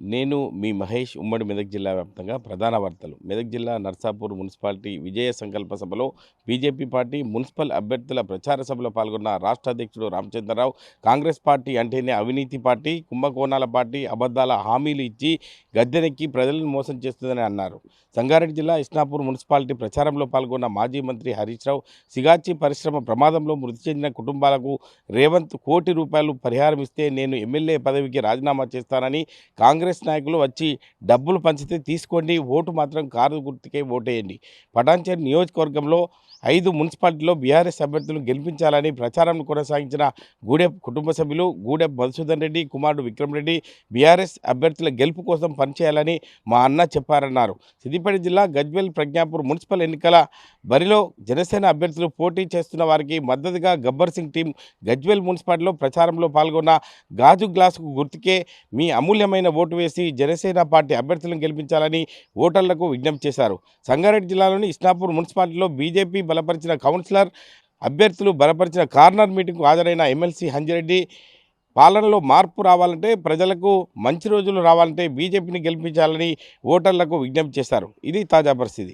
నేను మీ మహేష్. ఉమ్మడి మెదక్ జిల్లా వ్యాప్తంగా ప్రధాన వార్తలు. మెదక్ జిల్లా నర్సాపూర్ మున్సిపాలిటీ విజయ సంకల్ప సభలో బీజేపీ పార్టీ మున్సిపల్ అభ్యర్థుల ప్రచార సభలో పాల్గొన్న రాష్ట్ర అధ్యక్షుడు రామచంద్రరావు, కాంగ్రెస్ పార్టీ అంటేనే అవినీతి పార్టీ, కుంభకోణాల పార్టీ, అబద్ధాల హామీలు ఇచ్చి గద్దెనెక్కి ప్రజలను మోసం చేస్తుందని అన్నారు. సంగారెడ్డి జిల్లా ఇస్నాపూర్ మున్సిపాలిటీ ప్రచారంలో పాల్గొన్న మాజీ మంత్రి హరీష్ రావు, సిగాచి పరిశ్రమ ప్రమాదంలో మృతి చెందిన కుటుంబాలకు రేవంత్ ₹1,00,00,000 పరిహారం ఇస్తే నేను ఎమ్మెల్యే పదవికి రాజీనామా చేస్తానని, కాంగ్రెస్ నాయకులు వచ్చి డబ్బులు పంచితే తీసుకోండి, ఓటు మాత్రం కారు గుర్తుకే ఓటేయండి. పటాన్చెరు నియోజకవర్గంలో 5 మున్సిపాలిటీలో బీఆర్ఎస్ అభ్యర్థులను గెలిపించాలని ప్రచారం కొనసాగించిన గూడెం కుటుంబ సభ్యులు గూడెం మధుసూదన్ రెడ్డి కుమారుడు విక్రమ్ రెడ్డి బీఆర్ఎస్ అభ్యర్థుల గెలుపు కోసం పనిచేయాలని మా అన్న చెప్పారన్నారు. సిద్దిపేట జిల్లా గజ్వేల్ ప్రజ్ఞాపూర్ మున్సిపల్ ఎన్నికల బరిలో జనసేన అభ్యర్థులు పోటీ చేస్తున్న వారికి మద్దతుగా గబ్బర్ సింగ్ టీం గజ్వేల్ మున్సిపాలిటీలో ప్రచారంలో పాల్గొన్న గాజు గ్లాసుకు గుర్తుకే మీ అమూల్యమైన ఓటు వేసి జనసేన పార్టీ అభ్యర్థులను గెలిపించాలని ఓటర్లకు విజ్ఞప్తి చేశారు. సంగారెడ్డి జిల్లాలోని ఇస్నాపూర్ మున్సిపాలిటీలో బీజేపీ బలపరిచిన కౌన్సిలర్ అభ్యర్థులు బలపరిచిన కార్నర్ మీటింగ్కు హాజరైన ఎమ్మెల్సీ హంజిరెడ్డి, పాలనలో మార్పు రావాలంటే, ప్రజలకు మంచి రోజులు రావాలంటే బీజేపీని గెలిపించాలని ఓటర్లకు విజ్ఞప్తి చేశారు. ఇది తాజా పరిస్థితి.